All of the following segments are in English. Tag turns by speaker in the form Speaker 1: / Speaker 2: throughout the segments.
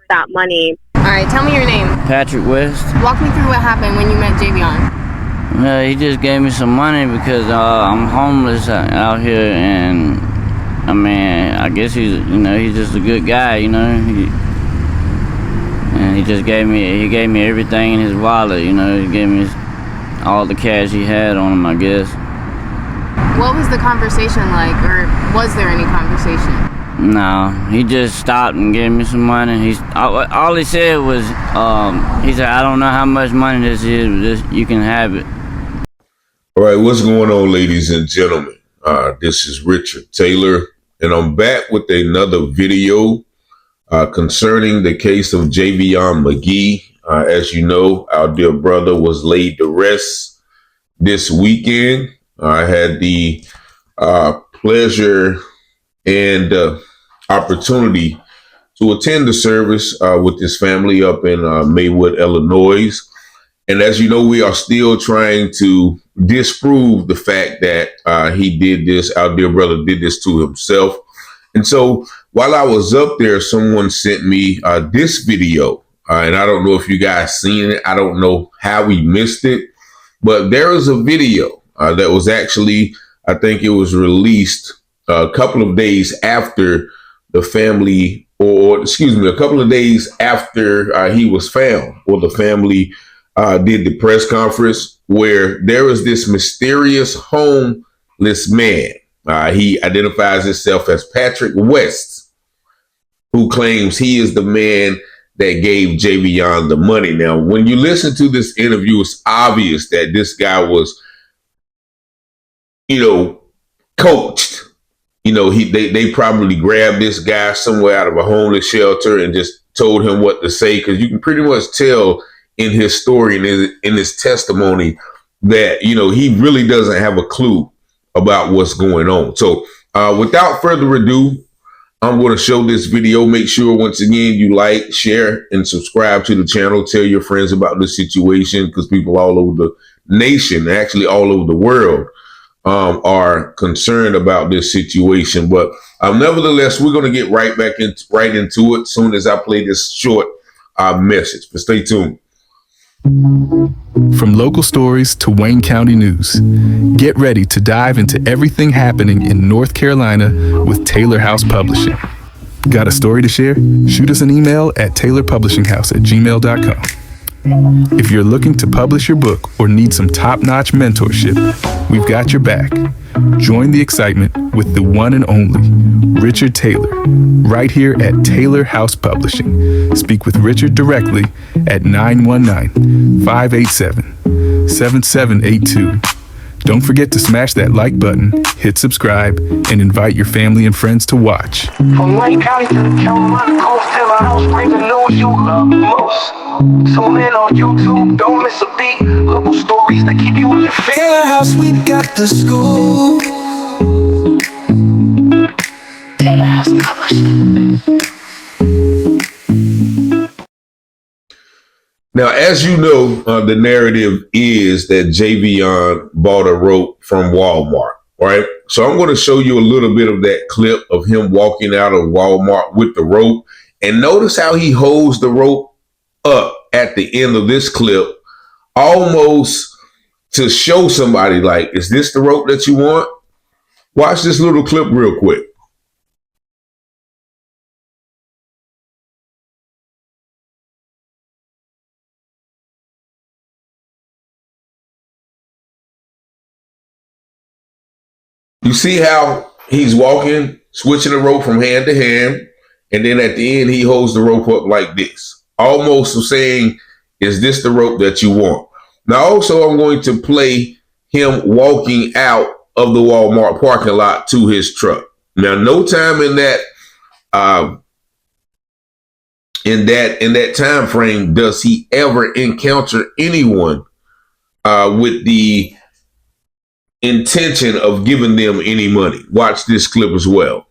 Speaker 1: that money.
Speaker 2: All right, tell me your name.
Speaker 3: Patrick West.
Speaker 2: Walk me through what happened when you met Javion.
Speaker 3: He just gave me some money because I'm homeless out here, and I mean, I guess he's just a good guy, and he gave me everything in his wallet, He gave me all the cash he had on him, I guess.
Speaker 2: What was the conversation like, or was there any conversation?
Speaker 3: No, he just stopped and gave me some money. All he said was, he said, "I don't know how much money this is, but you can have it."
Speaker 4: All right, what's going on, ladies and gentlemen? This is Richard Taylor, and I'm back with another video concerning the case of Javion Magee. As you know, our dear brother was laid to rest this weekend. I had the pleasure and opportunity to attend the service with his family up in Maywood, Illinois. And as you know, we are still trying to disprove the fact that he did this, our dear brother did this to himself. And so while I was up there, someone sent me this video, and I don't know if you guys seen it. I don't know how we missed it, but there is a video that was actually, I think it was released a couple of days after the family, or excuse me, a couple of days after he was found, or the family did the press conference, where there was this mysterious homeless man. He identifies himself as Patrick West, who claims he is the man that gave Javion the money. Now, when you listen to this interview, it's obvious that this guy was, coached. They probably grabbed this guy somewhere out of a homeless shelter and just told him what to say, because you can pretty much tell in his story and in his testimony that, he really doesn't have a clue about what's going on. So without further ado, I'm going to show this video. Make sure, once again, you like, share, and subscribe to the channel. Tell your friends about the situation, because people all over the nation, actually all over the world, are concerned about this situation. But nevertheless, we're going to get right into it soon as I play this short message. But stay tuned.
Speaker 5: From local stories to Wayne County news, get ready to dive into everything happening in North Carolina with Taylor House Publishing. Got a story to share? Shoot us an email at taylorpublishinghouse@gmail.com. If you're looking to publish your book or need some top-notch mentorship, we've got your back. Join the excitement with the one and only Richard Taylor, right here at Taylor House Publishing. Speak with Richard directly at 919-587-7782. Don't forget to smash that like button, hit subscribe, and invite your family and friends to watch.
Speaker 6: From Wayne County to the Carolina coast, Taylor House brings the news you love most. Tune in on YouTube, don't miss a beat. Local stories that keep you in your feet.
Speaker 7: Taylor House, we got the scoop. Taylor House Publishing.
Speaker 4: Now, as you know, the narrative is that Javion bought a rope from Walmart, right? So I'm going to show you a little bit of that clip of him walking out of Walmart with the rope. And notice how he holds the rope up at the end of this clip, almost to show somebody, like, is this the rope that you want? Watch this little clip real quick. You see how he's walking, switching the rope from hand to hand, and then at the end, he holds the rope up like this, almost saying, is this the rope that you want? Now, also, I'm going to play him walking out of the Walmart parking lot to his truck. Now, no time in that time frame does he ever encounter anyone with the intention of giving them any money. Watch this clip as well.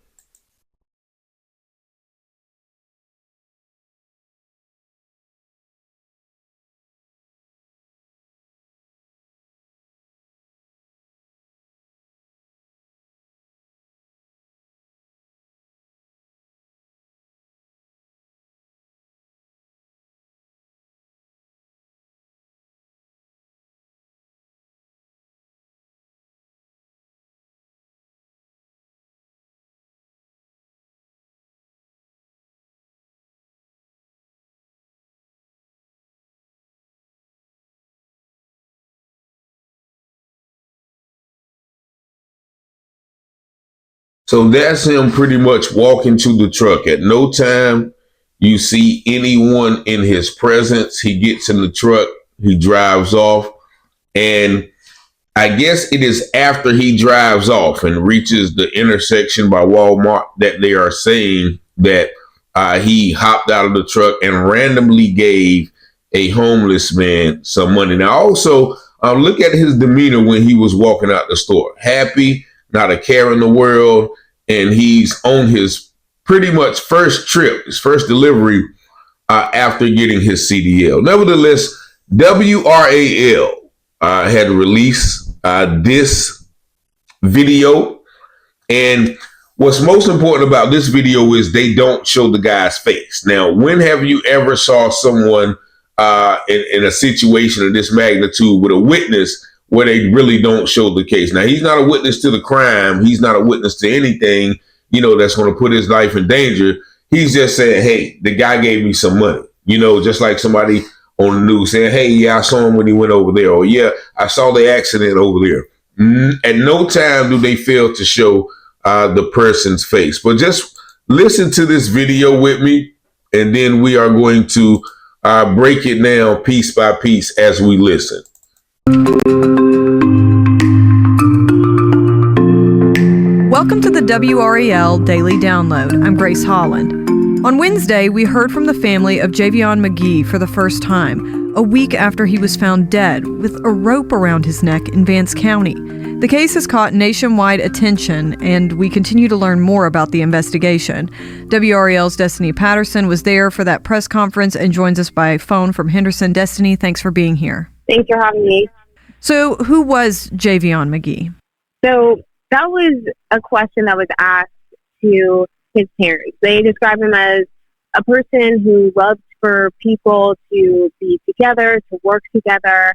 Speaker 4: So that's him pretty much walking to the truck. At no time you see anyone in his presence. He gets in the truck, he drives off, and I guess it is after he drives off and reaches the intersection by Walmart that they are saying that he hopped out of the truck and randomly gave a homeless man some money. Now, also, look at his demeanor when he was walking out the store. Happy, not a care in the world, and he's on his pretty much first trip, his first delivery after getting his CDL. Nevertheless, WRAL had released this video, and what's most important about this video is they don't show the guy's face. Now, when have you ever saw someone in a situation of this magnitude with a witness where they really don't show the case? Now, he's not a witness to the crime. He's not a witness to anything, that's going to put his life in danger. He's just saying, hey, the guy gave me some money, just like somebody on the news saying, hey, yeah, I saw him when he went over there, or yeah, I saw the accident over there. At no time do they fail to show the person's face. But just listen to this video with me, and then we are going to break it down piece by piece as we listen.
Speaker 1: Welcome to the WRAL Daily Download. I'm Grace Holland. On Wednesday, we heard from the family of Javion Magee for the first time, a week after he was found dead with a rope around his neck in Vance County. The case has caught nationwide attention, and we continue to learn more about the investigation. WRAL's Destiny Patterson was there for that press conference and joins us by phone from Henderson. Destiny, thanks for being here.
Speaker 8: Thanks for having me.
Speaker 1: So, who was Javion Magee?
Speaker 8: So, that was a question that was asked to his parents. They describe him as a person who loves for people to be together, to work together.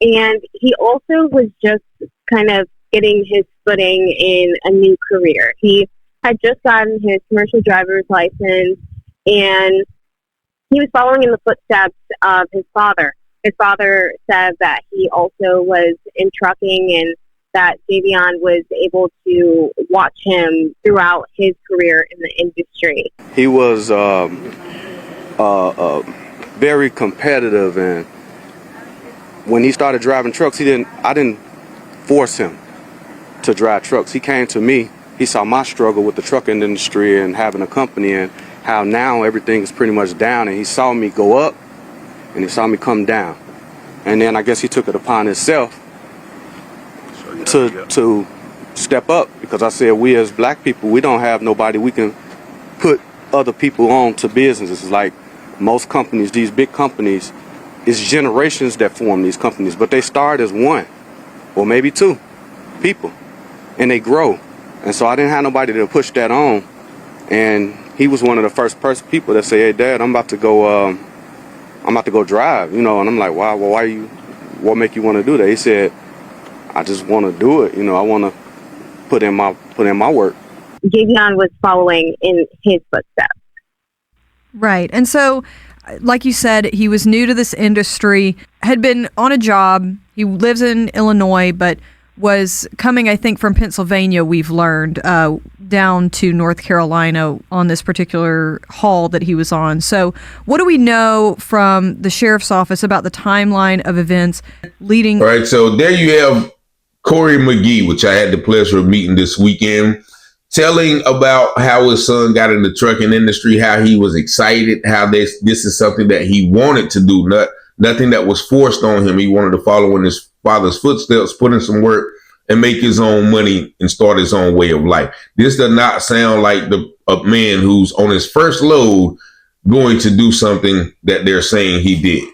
Speaker 8: And he also was just kind of getting his footing in a new career. He had just gotten his commercial driver's license, and he was following in the footsteps of his father. His father said that he also was in trucking, and that Javion was able to watch him throughout his career in the industry.
Speaker 9: He was very competitive, and when he started driving trucks, I didn't force him to drive trucks. He came to me. He saw my struggle with the trucking industry and having a company, and how now everything is pretty much down, and he saw me go up and he saw me come down. And then I guess he took it upon himself to step up, because I said, we as black people, we don't have nobody we can put other people on to businesses. Like most companies, these big companies, it's generations that form these companies, but they start as one or maybe two people, and they grow. And so I didn't have nobody to push that on, and he was one of the first people that say, hey, Dad, I'm about to go drive, and I'm like, wow, well, what make you want to do that? He said, I just want to do it. I want to put in my work.
Speaker 8: Javion was following in his footsteps.
Speaker 1: Right. And so, like you said, he was new to this industry, had been on a job. He lives in Illinois, but was coming, I think, from Pennsylvania, we've learned, down to North Carolina on this particular haul that he was on. So what do we know from the sheriff's office about the timeline of events leading?
Speaker 4: All right, so there you have Corey Magee, which I had the pleasure of meeting this weekend, telling about how his son got in the trucking industry, how he was excited, how this is something that he wanted to do, nothing that was forced on him. He wanted to follow in his father's footsteps, put in some work, and make his own money and start his own way of life. This does not sound like a man who's on his first load going to do something that they're saying he did.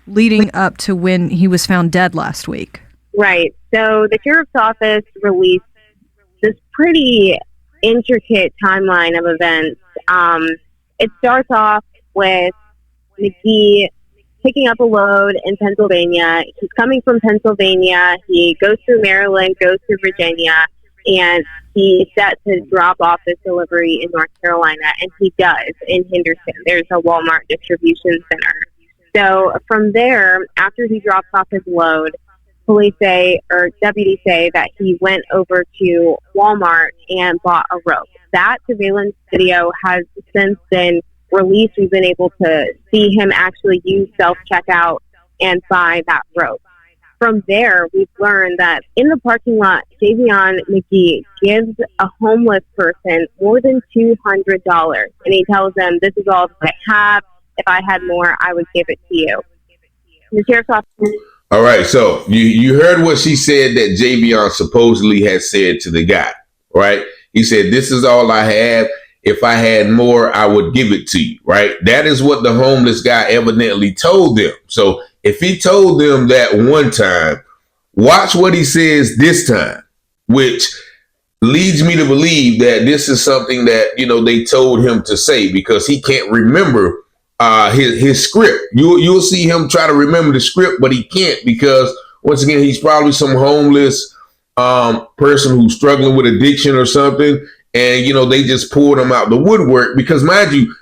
Speaker 1: Leading up to when he was found dead last week.
Speaker 8: Right. So the sheriff's office released this pretty intricate timeline of events. It starts off with Magee picking up a load in Pennsylvania. He's coming from Pennsylvania. He goes through Maryland, goes through Virginia, and he's set to drop off this delivery in North Carolina, and he does in Henderson. There's a Walmart distribution center. So from there, after he drops off his load, police say, or deputies say, that he went over to Walmart and bought a rope. That surveillance video has since been released. We've been able to see him actually use self-checkout and buy that rope. From there, we've learned that in the parking lot, Javion Magee gives a homeless person more than $200. And he tells them, this is all that I have. If I had more, I would give it to you. The sheriff's office.
Speaker 4: All right, so you heard what she said that Javion supposedly had said to the guy, right? He said, this is all I have. If I had more, I would give it to you, right? That is what the homeless guy evidently told them. So if he told them that one time, watch what he says this time, which leads me to believe that this is something that, they told him to say, because he can't remember his script. You'll see him try to remember the script, but he can't, because once again, he's probably some homeless person who's struggling with addiction or something. And, they just pulled him out the woodwork because, mind you,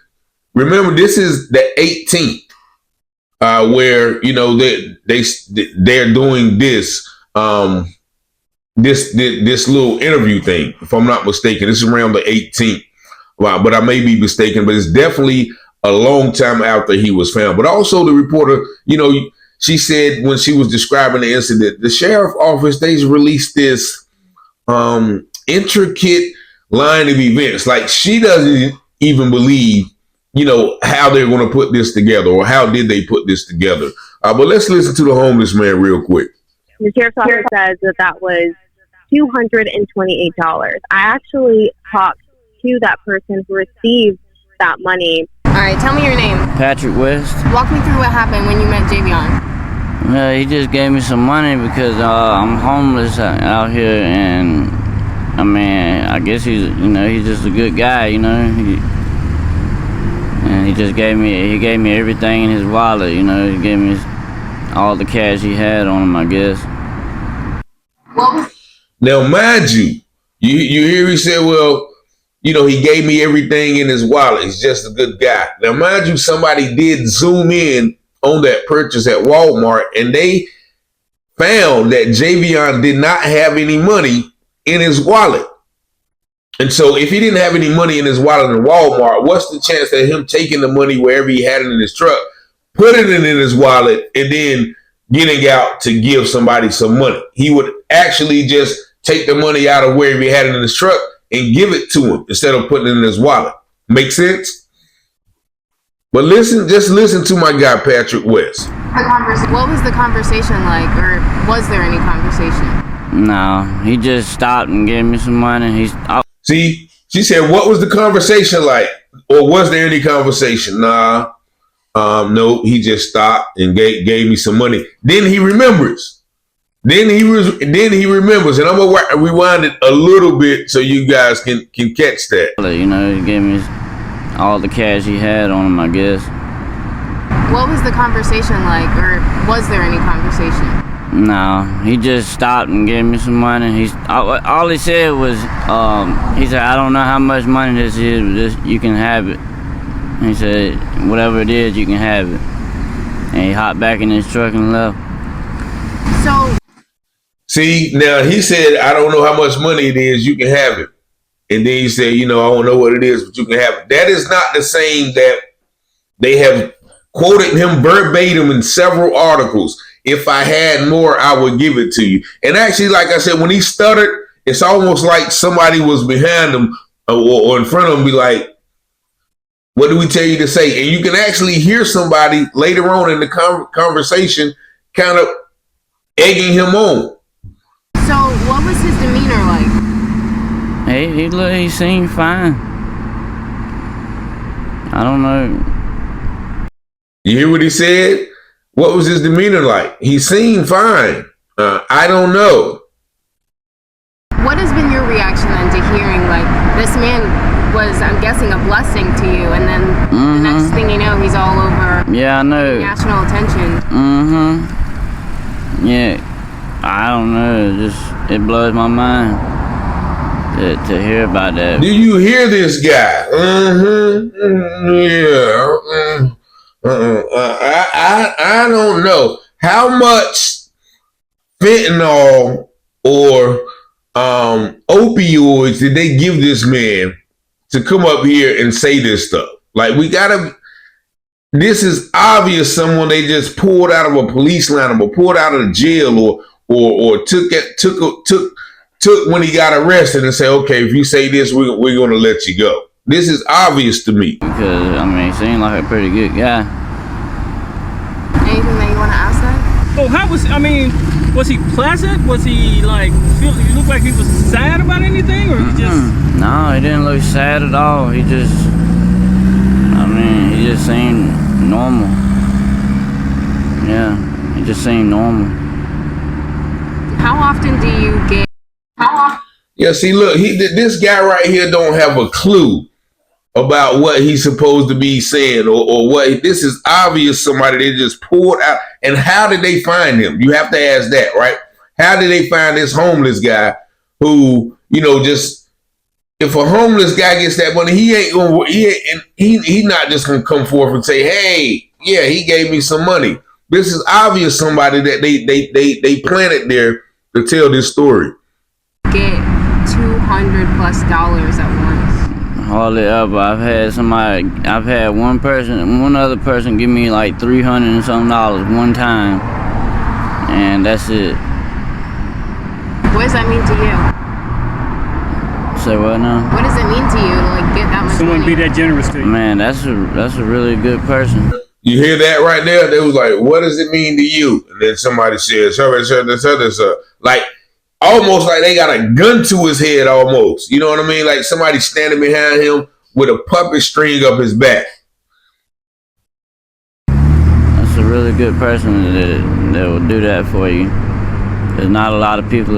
Speaker 4: remember, this is the 18th where, they're doing this, this little interview thing, if I'm not mistaken. This is around the 18th. Wow, but I may be mistaken, but it's definitely a long time after he was found. But also the reporter, she said when she was describing the incident, the sheriff office, they released this intricate line of events. Like, she doesn't even believe, how they're going to put this together, or how did they put this together. But let's listen to the homeless man real quick.
Speaker 8: The sheriff's office says that was $228. I actually talked to that person who received that money.
Speaker 2: All right, tell me your name.
Speaker 3: Patrick West.
Speaker 2: Walk me through what happened when you met Javion.
Speaker 3: Well, he just gave me some money because I'm homeless out here, and I mean, I guess he's just a good guy, and he just gave me everything in his wallet, he gave me all the cash he had on him, I guess.
Speaker 4: Now, mind you, you hear he said, well, he gave me everything in his wallet. He's just a good guy. Now, mind you, somebody did zoom in on that purchase at Walmart, and they found that Javion did not have any money in his wallet. And so if he didn't have any money in his wallet in Walmart, what's the chance that him taking the money wherever he had it in his truck, putting it in his wallet, and then getting out to give somebody some money? He would actually just take the money out of wherever he had it in his truck and give it to him instead of putting it in his wallet. Make sense? But just listen to my guy, Patrick West.
Speaker 2: What was the conversation like, or was there any conversation?
Speaker 3: No, he just stopped and gave me some money.
Speaker 4: See, she said, what was the conversation like? Or was there any conversation? Nah, no, he just stopped and gave me some money. Then he remembers. Then he remembers, and I'm gonna rewind it a little bit so you guys can catch that.
Speaker 3: He gave me all the cash he had on him, I guess.
Speaker 2: What was the conversation like, or was there any conversation?
Speaker 3: No, he just stopped and gave me some money. All he said was, he said, I don't know how much money this is, but you can have it. He said, whatever it is, you can have it. And he hopped back in his truck and left.
Speaker 2: So,
Speaker 4: see, now he said, I don't know how much money it is, you can have it. And then he said, I don't know what it is, but you can have it. That is not the same that they have quoted him verbatim in several articles. If I had more, I would give it to you. And actually, like I said, when he stuttered, it's almost like somebody was behind him or in front of him, be like, what do we tell you to say? And you can actually hear somebody later on in the conversation kind of egging him on.
Speaker 2: So what was his demeanor like?
Speaker 3: He seemed fine. I don't know.
Speaker 4: You hear what he said? What was his demeanor like? He seemed fine. I don't know.
Speaker 2: What has been your reaction then to hearing, like, this man was, I'm guessing, a blessing to you, and then the next thing you know, he's all over.
Speaker 3: Yeah, I know.
Speaker 2: National attention.
Speaker 3: Yeah, I don't know. It blows my mind to hear about that.
Speaker 4: Do you hear this guy? Yeah. I don't know how much fentanyl or opioids did they give this man to come up here and say this stuff? Like, this is obvious someone they just pulled out of a police line or pulled out of the jail or took when he got arrested and say, okay, if you say this, we're going to let you go. This is obvious to me.
Speaker 3: Because, I mean, he seemed like a pretty good guy.
Speaker 2: Anything that you want to ask that?
Speaker 10: Oh, was he pleasant? Was he like, he looked like he was sad about anything, or he just?
Speaker 3: No, he didn't look sad at all. He just seemed normal. Yeah, he just seemed normal.
Speaker 2: How often do you get?
Speaker 4: Yeah, see, look, this guy right here don't have a clue about what he's supposed to be saying or what. This is obvious somebody they just pulled out. And how did they find him? You have to ask that, right? How did they find this homeless guy who, just, if a homeless guy gets that money, he's not just gonna come forth and say, hey, yeah, he gave me some money. This is obvious somebody that they planted there to tell this story.
Speaker 2: Get $200+ at once.
Speaker 3: Hardly ever. I've had one other person give me like $300 and something one time, and that's it.
Speaker 2: What does that mean to you?
Speaker 3: Say what now?
Speaker 2: What does it mean to you to like get that much
Speaker 10: Someone
Speaker 2: money?
Speaker 10: be that generous to you.
Speaker 3: Man, that's a really good person.
Speaker 4: You hear that right there? They was like, what does it mean to you? And then somebody says, like, almost like they got a gun to his head almost. You know what I mean? Like somebody standing behind him with a puppet string up his back.
Speaker 3: That's a really good person that will do that for you. There's not a lot of people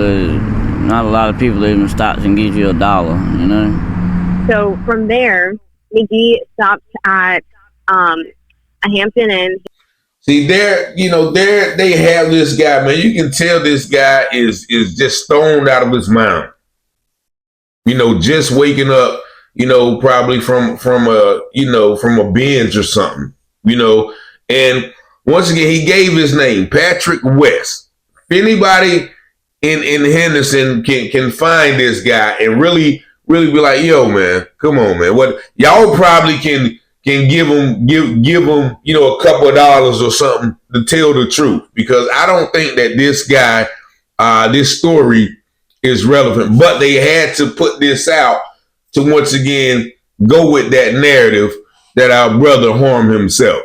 Speaker 3: even stops and gives you $1, you know?
Speaker 8: So from there, Magee stopped at a Hampton Inn.
Speaker 4: See, they have this guy, man. You can tell this guy is just stoned out of his mind. Just waking up, probably from a binge or something, And once again, he gave his name, Patrick West. If anybody in Henderson can find this guy and really be like, yo, man, come on, man. What y'all probably can give him, a couple of dollars or something to tell the truth, because I don't think that this guy, this story is relevant, but they had to put this out to once again go with that narrative that our brother harmed himself.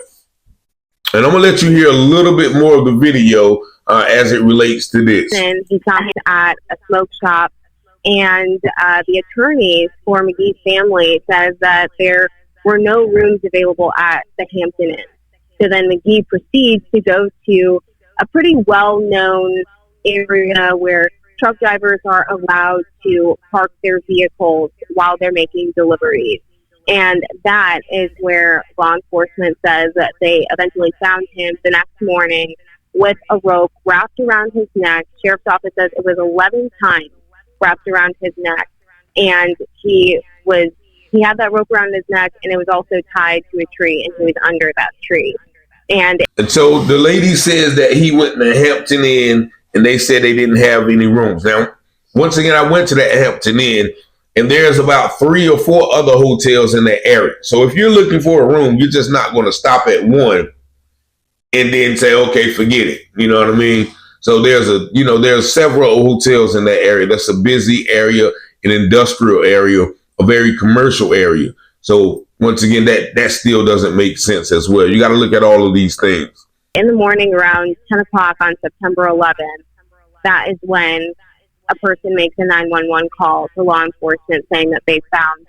Speaker 4: And I'm gonna let you hear a little bit more of the video as it relates to this.
Speaker 8: And he saw him at a smoke shop, and the attorneys for Magee's family says that there were no rooms available at the Hampton Inn. So then Magee proceeds to go to a pretty well-known area where truck drivers are allowed to park their vehicles while they're making deliveries. And that is where law enforcement says that they eventually found him the next morning with a rope wrapped around his neck. Sheriff's office says it was 11 times wrapped around his neck. And he had that rope around his neck, and it was also tied to a tree, and he was under that tree. And
Speaker 4: so the lady says that he went to Hampton Inn, and they said they didn't have any rooms. Now, once again, I went to that Hampton Inn, and there's about 3 or 4 other hotels in that area. So if you're looking for a room, you're just not going to stop at one and then say, okay, forget it. You know what I mean? So there's several hotels in that area. That's a busy area, an industrial area, a very commercial area. So once again, that still doesn't make sense as well. You got to look at all of these things.
Speaker 8: In the morning around 10 o'clock on September 11th, that is when a person makes a 911 call to law enforcement saying that they found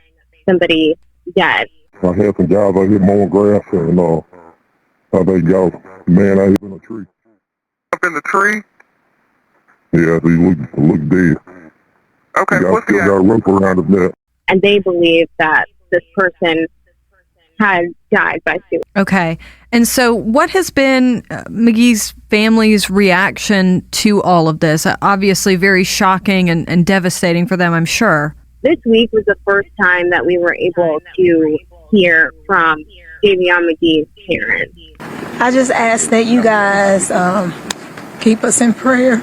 Speaker 8: somebody dead.
Speaker 11: I had some guys out here mowing grass, and they got a man out here in a tree.
Speaker 12: Up in the tree?
Speaker 11: Yeah, he looked dead.
Speaker 12: Okay, what's
Speaker 11: he got a rope around his neck.
Speaker 8: And they believe that this person had died by suicide.
Speaker 1: Okay. And so what has been Magee's family's reaction to all of this? Obviously very shocking and devastating for them, I'm sure.
Speaker 8: This week was the first time that we were able to hear from Javion Magee's parents.
Speaker 13: I just ask that you guys keep us in prayer.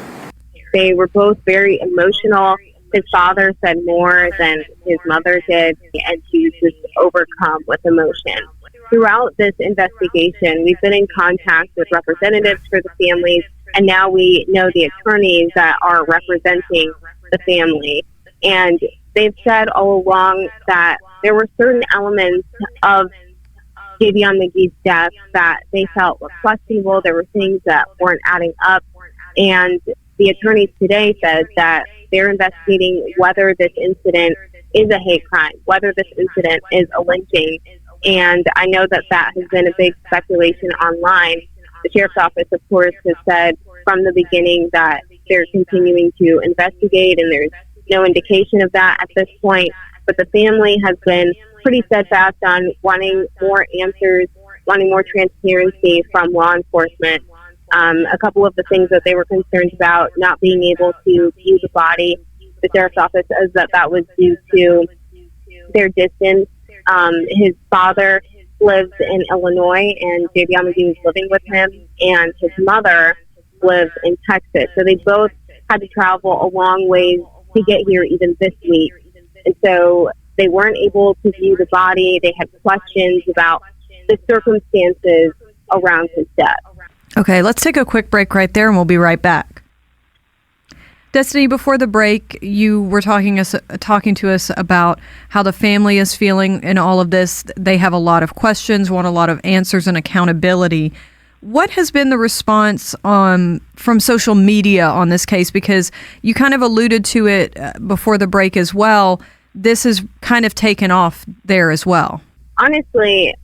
Speaker 8: They were both very emotional. His father said more than his mother did, and she was just overcome with emotion. Throughout this investigation, we've been in contact with representatives for the families, and now we know the attorneys that are representing the family. And they've said all along that there were certain elements of Javion Magee's death that they felt were questionable. There were things that weren't adding up. And the attorneys today said that they're investigating whether this incident is a hate crime, whether this incident is a lynching. And I know that that has been a big speculation online. The sheriff's office, of course, has said from the beginning that they're continuing to investigate, and there's no indication of that at this point. But the family has been pretty steadfast on wanting more answers, wanting more transparency from law enforcement. A couple of the things that they were concerned about, not being able to view the body, the sheriff's office says that that was due to their distance. His father lives in Illinois, and Javion Magee was living with him, and his mother lives in Texas. So they both had to travel a long ways to get here even this week. And so they weren't able to view the body. They had questions about the circumstances around his death.
Speaker 1: Okay, let's take a quick break right there, and we'll be right back. Destiny, before the break, you were talking to us about how the family is feeling in all of this. They have a lot of questions, want a lot of answers and accountability. What has been the response from social media on this case? Because you kind of alluded to it before the break as well. This has kind of taken off there as well.
Speaker 8: Honestly,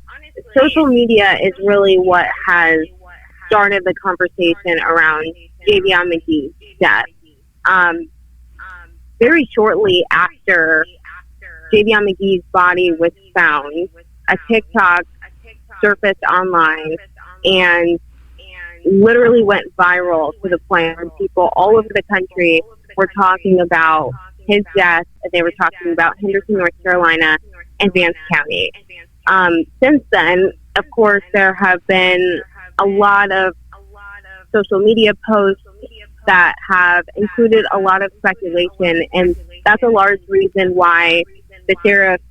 Speaker 8: social media is really what has started the conversation around Javion Magee's death. Very shortly after Javion Magee's body was found, a TikTok surfaced online and literally went viral to the point where people all over the country were talking about his death, and they were talking about Henderson, North Carolina, and Vance County. Since then, of course, there have been a lot of social media posts that have included a lot of speculation, and that's a large reason why the sheriff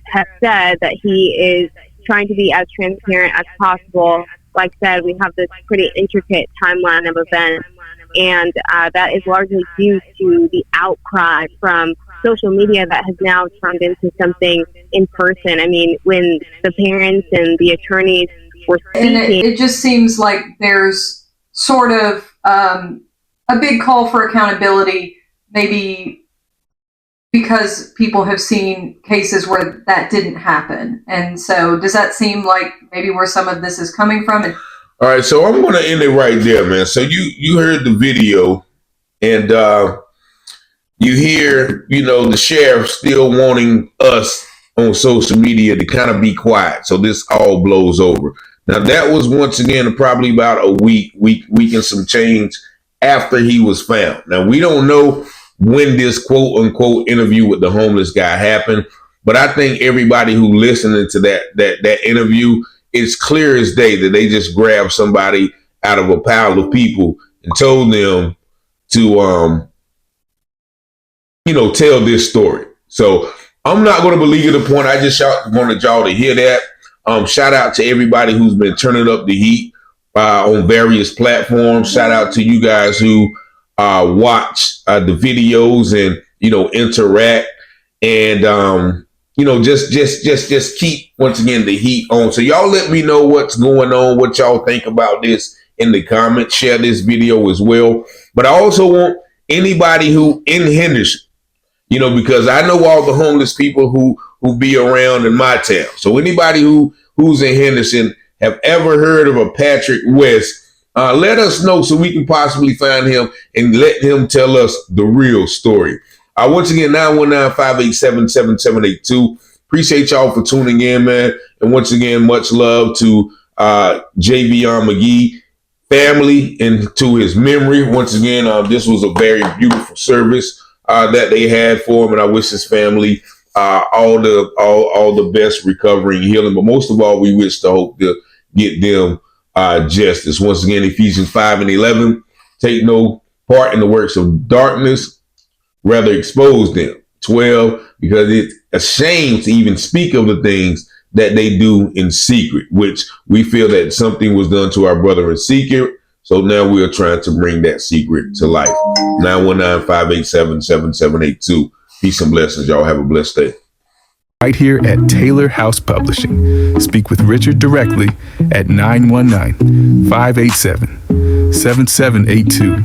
Speaker 8: has said that he is trying to be as transparent as possible. Like I said, we have this pretty intricate timeline of events, and that is largely due to the outcry from social media that has now turned into something in person. I mean, when the parents and the attorneys were speaking...
Speaker 1: And it just seems like there's sort of a big call for accountability, maybe because people have seen cases where that didn't happen. And so does that seem like maybe where some of this is coming from?
Speaker 4: All right, so I'm going to end it right there, man. So you heard the video, and you hear, the sheriff still wanting us on social media to kind of be quiet so this all blows over. Now, that was once again probably about a week and some change after he was found. Now, we don't know when this quote unquote interview with the homeless guy happened, but I think everybody who listening to that interview, it's clear as day that they just grabbed somebody out of a pile of people and told them to tell this story. So I'm not going to believe the point. I just wanted y'all to hear that. Shout out to everybody who's been turning up the heat on various platforms. Shout out to you guys who watch the videos and interact, and just keep once again the heat on. So y'all let me know what's going on, what y'all think about this in the comments. Share this video as well. But I also want anybody who in Henderson, because I know all the homeless people who be around in my town. So anybody who's in Henderson have ever heard of a Patrick West, let us know so we can possibly find him and let him tell us the real story. Once again, 919-587-7782. Appreciate y'all for tuning in, man. And once again, much love to Javion Magee family and to his memory. Once again, this was a very beautiful service that they had for him, and I wish his family all the best recovery and healing. But most of all, we wish to hope to get them justice. Once again, Ephesians 5:11. Take no part in the works of darkness, rather expose them. 12, because it's a shame to even speak of the things that they do in secret, which we feel that something was done to our brother in secret. So now we are trying to bring that secret to life. 919-587-7782. Peace and blessings. Y'all have a blessed day.
Speaker 5: Right here at Taylor House Publishing. Speak with Richard directly at 919-587-7782.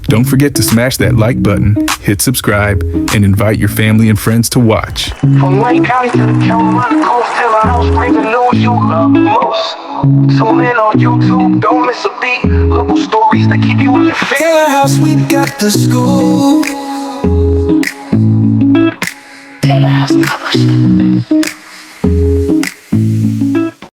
Speaker 5: Don't forget to smash that like button, hit subscribe, and invite your family and friends to watch.
Speaker 6: From Wayne County to the Carolina coast, Taylor House brings the news you love most. Tune in on YouTube, don't miss a beat. Local stories that keep you in your feet.
Speaker 7: Taylor House, we got the scoop. Taylor House Publishing.